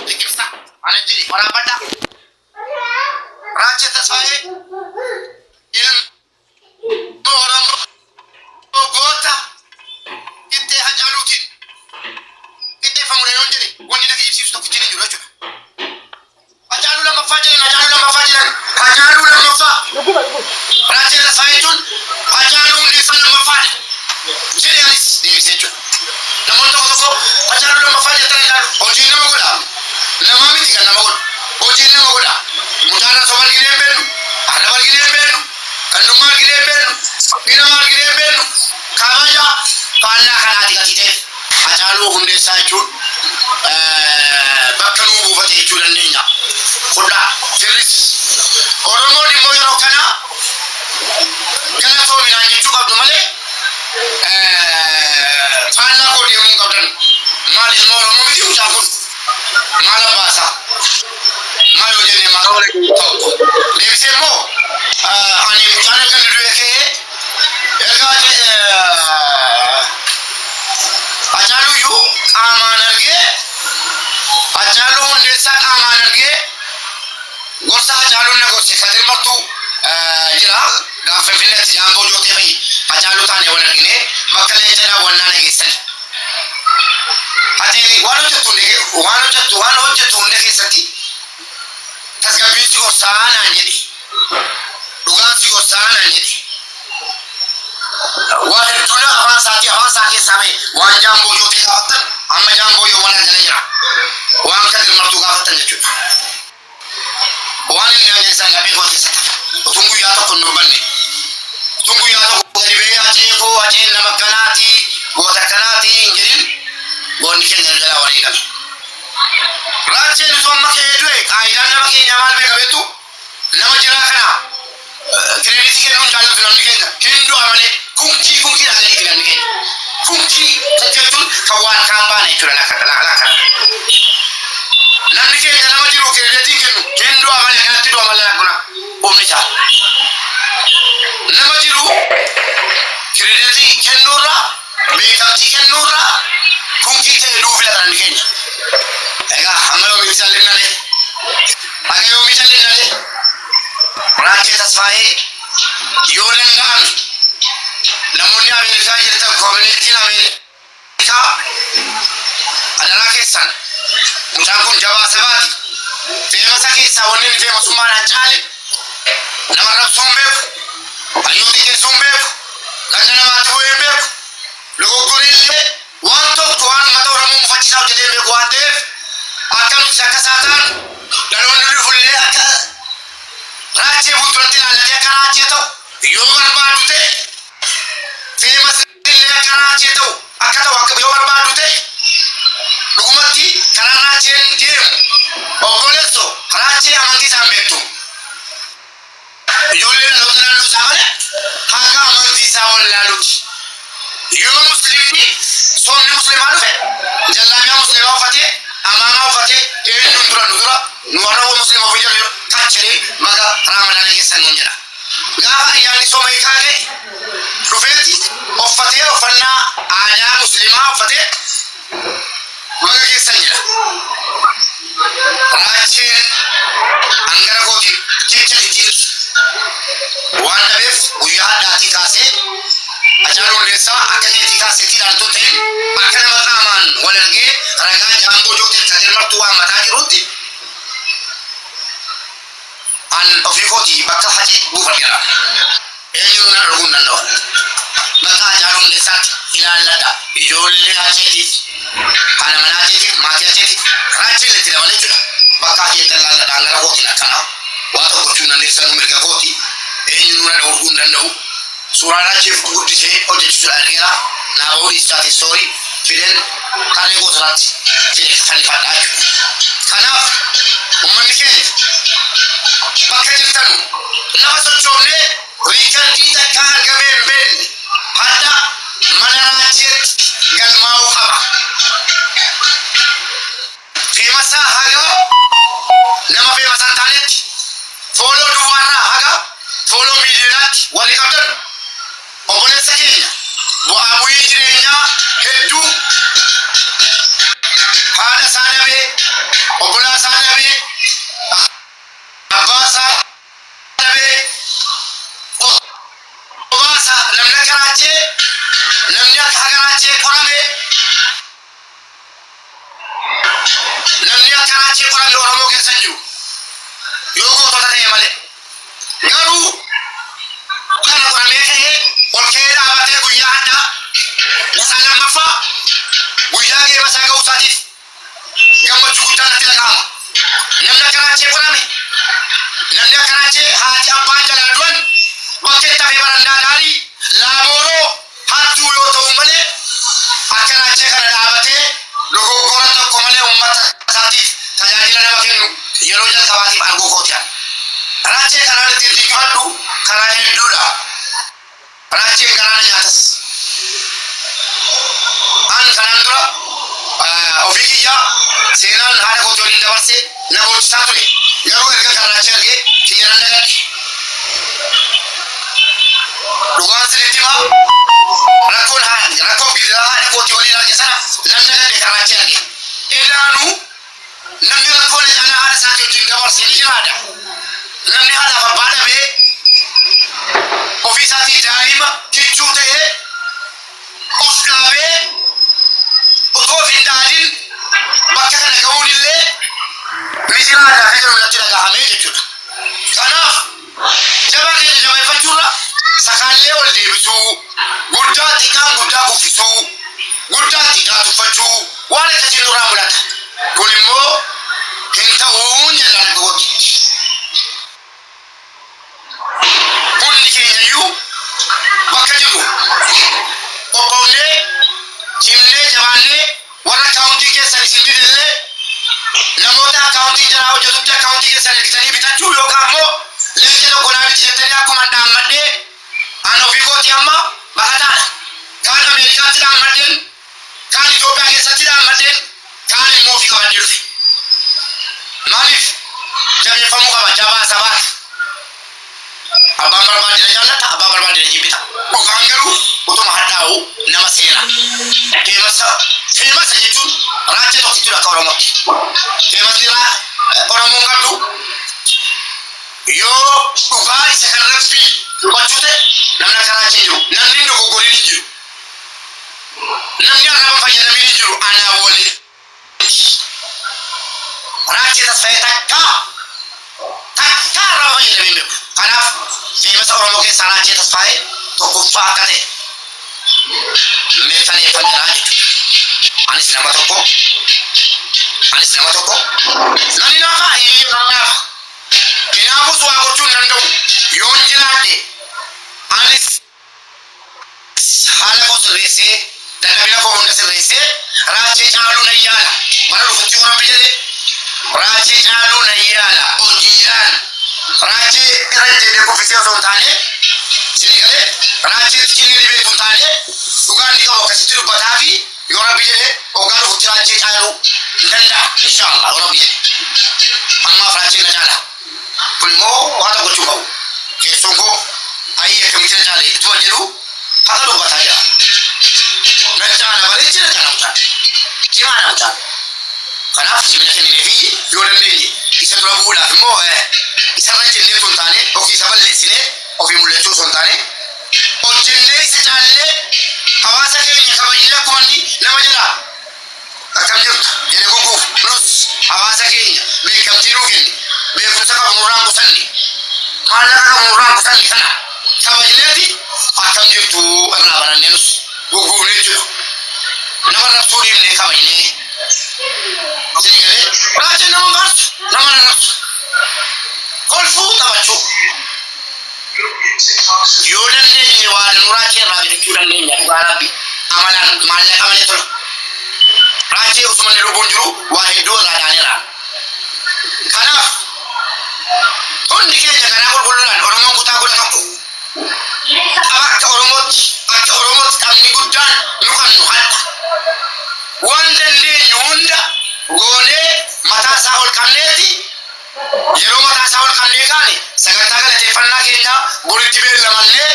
Biqilsa ana jedhi waraabadha. Raajii Tasfaayee ilma Oromoo goota ittee Hacaaluutiin qixxeeffamudha yoo jedhe wanni na geessisuuf tokko jiru jechuudha. Hacaaluu lammaffaa jedhan Hacaaluu lammaffaa Raajii Tasfaayee jechuun Hacaaluu hundeessaa lammaffaadha. Jedheenis deebisee jechuudha. Namoonni tokko Hacaaluu lammaffaa jettan hojii nama godha. Nama miti kan nama godhu. Hojii nama godha. Mutaana soba arginee beenu, arraba arginee beenu, kannummaa arginee beenu, hidhama arginee beenu, kabaja faallaa kanaati gati ta'e. Hacaaluu hundeessaa jechuun bakka nuu buufate jechuu dandeenya. Fudhaa firris Oromoon immoo yeroo kana galatoominaan jechuu qabdu malee faallaa koo deemuu qabdan. Maal ilmoo Oromoo miti mucaan kun maal abbaasaa? Maal yoo jennee maal tokko deebisee immoo ani mucaan kan du'e ka'ee ergaa Hacaaluu iyyuu qaamaan argee Hacaaluu hundeessaa qaamaan argee gorsa Hacaaluun na gorse Kadir Martuu jira gaafa Finfinneetti jaamboo jootee fa'i Hacaaluu taane wal argine bakka leencadhaa wannaa nageessan. Ati waan hojjettu hunda keessatti tasgabbiin si gorsaa naan jedhe dhugaan si gorsaa naan jedhe waan hedduudha afaan isaa keessaa ba'e waan jaamboo jootee gaafattan amma jaamboo yoo wal argana jira waan Kadir Martuu gaafattan jechuudha. Waan inni naageessan gabee koo keessatti utuun guyyaa tokko hin dubbanne utuun guyyaa tokko gadi ba'ee ajeen nama kanaatii goota kanaatii hin jedhin goonni keenya jalaa walii qabe. Raajeen osoo amma ka'ee du'e qaayidaan nama keenya maal beeka beektu nama jiraa kana kireeditii kennuun jaallatu namni keenya hin du'a malee kunkii dhaganii namni keenya kunkii jechuun kan waan kaan baane jechuudha laaka namni keenya nama jiru kireeditii kennu hin du'a malee kanatti du'a malee lakkuna oomni jaala nama jiru kireeditii kennuurra beekamtii kennuurra kunkii ta'e duufi laata namni keenya. Egaa amma yoo miidhaan malee Raajii Tasfaayee yoo danda'ame namoonni Ameerikaa jirtan koomineetiin Ameerikaa adaraa keessan mucaan kun jabaa sabaati feemasa keessaa wanni inni feemasummaan Hacaalee nama rabsuu hin beeku hayyooti keessuu hin beeku ganda namaatti bu'ee hin beeku logoggoriillee waan tokko waan mata Oromoo mufachiisaa hojjetee hin beeku waan ta'eef akkamitti akka saataan dhaloonni dhufullee akka Raajii fuulduratti ilaallatee akka Raajii ta'u yoo barbaadu ta'e feemasillee akka Raajii ta'u akka yoo barbaadu ta'e dhugumatti karaa Raajeen deemu obboleessoo Raajii amantii isaan beektu. Ijoolleen dhaloota naannoo isaa malee hanga amantii isaa wallaaluuti. Yoo musliimni soomni musliimaa dhufe jallaabiyaa musliimaa uffatee amaamaa uffatee eenyuun dura nu warra musliima ofii jala kachanii maga raamadaana keessan nuun jedha. Gaafa ayyaanni sooma hiikaa ga'e dhufeeti uffatee uffannaa aadaa musliimaa uffatee maga keessan jedha. Raajeen hangara kooti jecha itti ibsu waan dhabeef guyyaa addaatii kaasee Hacaaluu hundeessaa akka keetii kaaseetii dhaaltuu ta'in akka nama qaamaan wal argee ragaa jaamboo jootee Kadir Martuu waan mataa jirutti an ofii kootii bakka Hacee buufadheera. Eenyuun na arguu hin danda'u. Bakka Hacaaluu hundeessaatti ilaalladha. Ijoollee Haceetiif, haadha manaa Haceetiif, maatii Haceetiif Raajeen itti dabalee jechuudha. Bakka Haceetti ilaalladha hangara kootiin akkana waa tokko gochuu hin dandeessan mirga kooti eenyuun na dhowwuu hin danda'u. Suuraa Raajii guddisee hojjechuudha argeera. Naaboo dhiisaati soorii fideen karee gootanaatti fidee fannifadhaa jechuudha. Kanaaf uummanni keenya bakka jirtanu nama sochoofnee riikardii takka argamee hin beekne hadda mana Raajiitti galmaa'uu qaba. Feemasaa haga nama feemasaa hin taanetti fooloo duwwaarraa haga fooloo miidiyaatti walii qabdan obboleessa keenya bu'aa bu'ii jireenyaa hedduu haadha isaa dhabee obbolaa isaa dhabee abbaa isaa dhabee qophaa isaa namni akka raachee namni akka hagaraachee qorame namni akka raachee qorame Oromoo keessa jiru yoo gootota ta'e malee garuu kana qoramee ka'ee ol ka'ee dhaabatee guyyaa addaa isaa lammaffaa guyyaa geebasaa ga'uu isaatiif gammachuu guddaa natti dhaga'ama. Namni akka raachee qorame namni akka raachee haati abbaan jalaa du'an bakkee tafee barandaa daarii laabooroo hattuu yoo ta'u malee akka raachee kana dhaabatee dogoggora tokko malee uummata isaatiif tajaajila nama kennu yeroo jalqabaatiif arguu kooti ani. Raachee kanaan ittiin dinqifadhu karaa hedduudha. Raacheen kanaan nyaatas. An kanaan dura ofii kiyyaa seenaan haadha kootii waliin dabarsee na boonsisaa ture. Garuu erga kan raachee argee kiyya nan dagadhe. Dhugaan sirriitti himaa rakkoo gidiraa haadha kootii waliin arge sana nan dagadhe kan raachee arge. Edaanuu namni rakkoo na caalaa haadha isaatii wajjin dabarsee ni jiraadha. Namni haadhaaf abbaa dhabee ofii isaatii daa'ima kichuu ta'ee of dhaabee otoo of hin dhaadin bakka kana ga'uun illee ni jiraadha kan jedhu natti dhaga'amee jechuudha. Kanaaf jabaa keenya jabeeffachuurra sakaallee ol deebisuu guddaa xiqqaan guddaa kuffisuu guddaa xiqqaa tuffachuu waan akkasii nurraa mul'ata. Kun immoo hin ta'uun jennaan akka gootitti. Hundi keenyayyuu bakka jiru qophoofnee cimnee jabaannee warra akaawuntii keessan isin didillee namoota akaawuntii jalaa hojjetutti akaawuntii keessan ergitanii bitachuu yookaan immoo linkii tokko naa biti jettanii akkuma dhaammadhee an ofii kooti amma baqataadha. Kaan Ameerikaatti dhaammadheen kaan Itoophiyaa keessatti dhaammadheen kaan immoo ofii qabadhee dhufe. Maaliif jabeeffamuu qaba jabaa sabaati. Abbaan barbaade na jaallata abbaan barbaade na jibbita. Dhugaan garuu utuma hadhaa'u nama seena. Feemasa jechuun raachee tokkittuu akka Oromootti. Feemasni Oromoon qabdu yoo dhugaa isa kan rabbii hubachuu ta'e namni akka raachee jiru namni dogoggoriin hin jiru. Namni arraba fayyadamee hin jiru anaa waliin. Raachee tasfayee takkaa arraba fayyadamee hin beeku. Kanaaf feemasa Oromoo keessaa raachee tasfaayee tokkoffaa akka ta'e mirkaneeffameera jechuudha. Anis nama tokko namni naafa hiriyyoo naafa kinaafus waa gochuu hin danda'u yoon jiraadhe anis haala koo sirreessee dadhabina koo hunda sirreessee raachee caaluu nan yaala bara dhufutti yoo rabbi jedhe raachee caaluu nan yaala hojiidhaan raachee irra jedhee kuffisee osoo hin taane sinii galee raachee xiqqinni dhibee kun taane dhugaan ni qabu akkasitti dubbataa fi yoo rabbi jedhe hoggaa dhufutti raachee caaluu hin danda'a inshaallah yoo rabbi jedhe ammaaf raachee na caala kun immoo waa tokko gochuu qabu keessoon koo ayyee akkamitti na caale ittuma jedhu haqa dubbataa jira na caala bareechi na caala mucaan cimaa na mucaan kanaaf cimina kenninee fi yoo dandeenye isa dura bu'uudhaaf immoo isarra jennee osoo hin taane ofii isa balleessinee ofii mul'achuu osoo hin taane hojjennee isa caallee hawaasa keenya kabajnee akkuma inni nama jalaa akkam jirtu jedhee gugguuf nus hawaasa keenya beekamtii nuu kenne beekumsa qabu nurraan qusanne maallaqa qabu nurraan qusanne kana kabajneeti akkam jirtu irraa barannee nus gugguufnee jechuudha. Nama rabsuu dhiibnee kabajnee isinii galee raacheen nama baartu nama narrabsu kolfuu taphachuu yoo dandeenye waa nu raachee irraa bitachuu dandeenya dhugaa rabbi amalaan maallaqa malee tola. Raachee osuma inni lubbuun jiru waa hedduu irraa dhaaneera. Kanaaf hundi keenya kanaa qulqulluudhaan Oromoon kutaa kudha tokko akka Oromootti qabni guddaan nu qabnu hadha. Waan dandeenyu hunda goonee mataa isaa ol qabneeti yeroo mataa isaa ol qabnee kaane sagantaa galateeffannaa keenya boritti beellamannee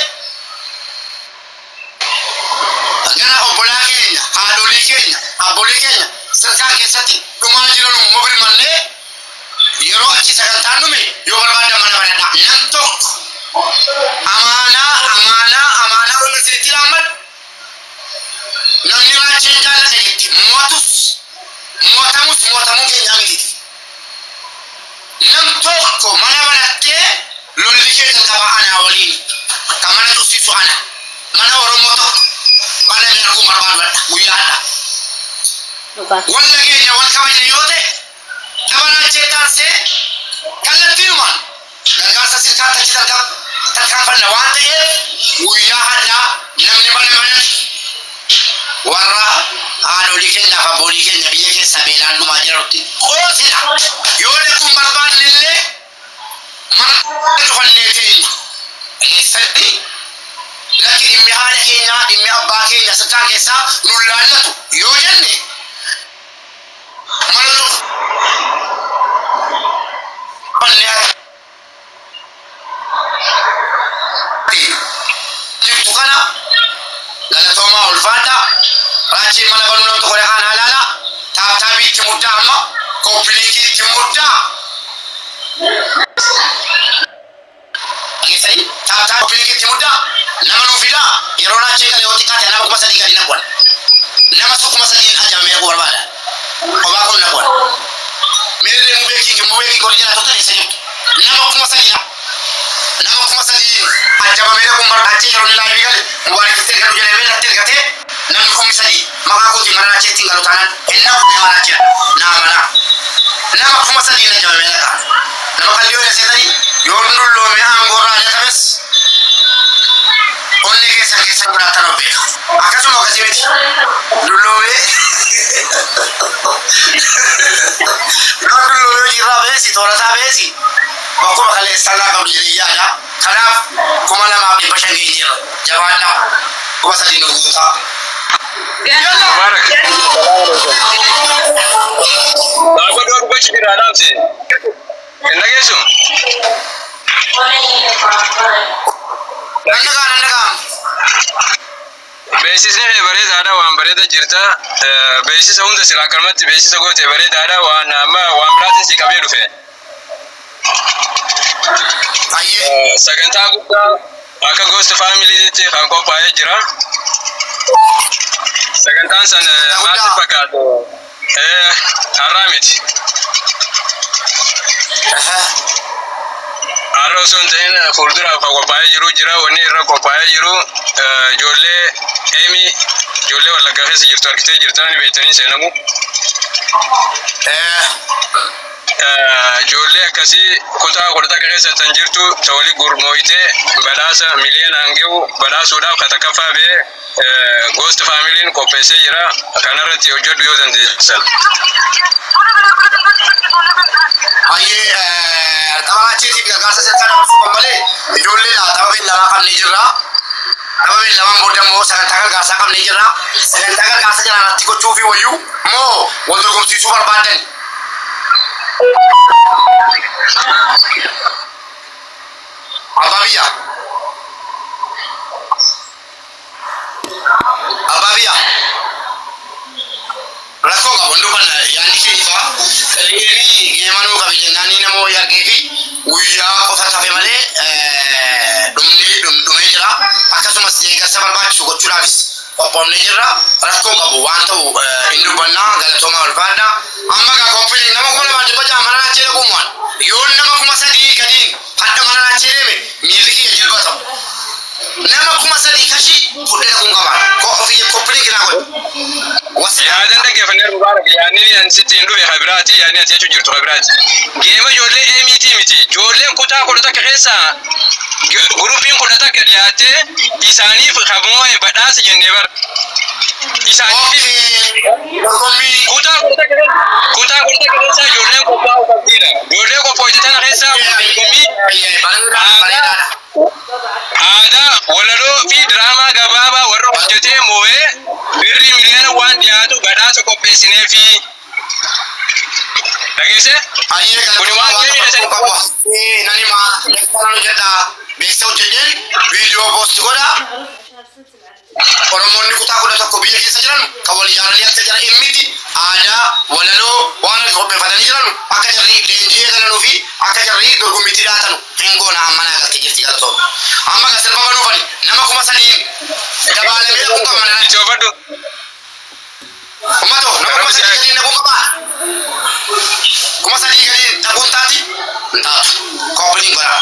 gara obbolaa keenya haadholii keenya abbolii keenya sirkaa keessatti dhumaa jiran immoo birmannee achi sagantaan dhume yoo barbaadan mana banadha. Nam tokko amaanaa wal sirriitti laammadhu. Namni raacheen jaallate jetti mootamuu keenyaa miti. Nam tokko mana banattee lolli kee jalqaba anaa waliin kan mana tursiisu ana. Mana Oromoo tokko mana miidhaguu barbaadudha guyyaadha. Walla keenya wal kabajne yoo ta'e dabalaachee taasisee kallattiinumaan gargaarsa silkaatti achi tarkaanfanna waan ta'eef guyyaa hadhaa namni mana warra haadholii keenyaaf abboolii keenya biyya keessa beelaan dhumaa jirutti qoosidha. Yoo dhaquun barbaadne illee mana cufannee keenya keessatti lakki dhimmi haadha keenyaa dhimmi abbaa keenya silkaan keessaa nun laallatu yoo jenne mana jirtu kana galatoomaa ulfaadha. Raachii mana banuu namtu kore kaan halaala taaptaabii itti muddaa amma koppiliikii itti muddaa. Dhageessanii taaptaabii koppiliikii itti muddaa nama nuu fidaa yeroo raachii kana yoo xiqqaate nama 3,000 gadi naqwan. Nama 3,000 ajamamee eeguu barbaada. Kophaa kun naqwan. Meerree mubeekii gorii jala tuutan eessa jirtu. Nama 3,000 ajamamee eeguun barbaachee yeroo ni laaybii gale mubaarikistee kan jedhamee natti ergatee namni 3,000 maqaa kootii mana raacheetti hin galu taanaan ennaa kubbee mana raachedha. Nama 3,000 ajamamee dhaqaa. Nama kalliyoo eesseetanii yoo dulloomee aangoorraa jatames onni keessa jiraatan of beeka. Akkasuma akkasii miti dulloomee yoo dulloomee jirraa beesi toorataa beesi bakkuma kaleessallaa qabdu jedhee yaada. Kanaaf 2,500 jira jabaadhaa 3,000 nu guutaa. Mubarak. Bapak dua baca di dalam sih. Enak ya sum. Nanda. Beeksisni bareeda ada waan bareeda jirta. Beeksisa hunda silakan mati beeksisa goote bareeda ada waan amma waan biraati si qabee dhufe. Sagantaa guddaa akka Ghost Family kan qophaa'ee jira. Sagantaan san maal fakkaatu? Har'aa miti. Har'a osoo hin ta'in fuulduraaf kan qophaa'ee jiru jira. Wanni irra qophaa'ee jiru ijoollee ijoollee Wallaggaa keessa jirtu argitee jirtan beektanii seenamu. Ijoollee akkasii kutaa kudha keessa tan jirtu tawali gurmooyitee badhaasa miliyoonaan gahu badhaasuudhaaf katakaffaa bee Ghost Family qopheessee jira. Kanarratti hojjedhu yoo dandeessan. Taphaachitiif gargaarsa silkaa dabarsuuf malee ijoollee tapha beellamaa qabnee jirra. Tapha beellamaan booda immoo sagantaa gargaarsaa qabnee jirra. Sagantaa gargaarsa jalaanatti gochuufi wayyuu moo wal dorgomsiisuu barbaadan. Ababia rakkoo qabu hunduu kana yaadni keessa kaleeni geemanuu qabe jennaanii namoo yargee fi guyyaa qofa tafe malee dhumee jira. Akkasumas deeggarsa barbaachisu gochuudhaafis qophoofnee jirra. Rakkoo qabu waan ta'u hin dubbannaa galatoomaa ulfaadhaa. Amma gaa qophiin nama 2,200 mana raachee dhaquumaan yoo nama 3,000 gadiin hadda mana raachee deeme miilli kiyya jilba ta'u. Nama 3,000 kashi fuudhee dhaquun qabaan ofii qophiin giraa godhu. Yaadan dhaggeeffannee Mubarak yaadni ansitti hin dhufe habiraati yaadni ati jechuu jirtu habiraati. Geema ijoollee miti ijoolleen kutaa kudha keessaa gurupiin kudha takka dhiyaatee isaaniif kabmoo badhaasa jennee bara. Isaaniif kutaa kudha keessaa ijoolleen qophaa'u qabdiidha. Ijoollee qophaa'u tana keessaa aadaa walaloo fi diraamaa gabaabaa warra hojjetee moo'ee birrii miliyoona waan dhiyaatu badhaasa qopheessinee fi dhageesse kuni waan beeksisa hojjedheen viidiyoo poosti godha. Oromoonni kutaa kudha tokko biyya keessa jiran kan wal ijaaranii akka jiran miti aadaa walaloo waan qopheeffatanii jiran akka jarri leenjii eegalan dabaluu fi akka jarri dorgommiitti dhiyaatanu hin goona amma naa galtee jirti galtoon. Amma kan sirba banuufani nama 3,000 dabalamee dhaquu qaba mana. Joobadhu. Uummatoo nama 3,000 dhaquu qaba. 3,000 dhaquun taati hin taatu. Koopiniin godha.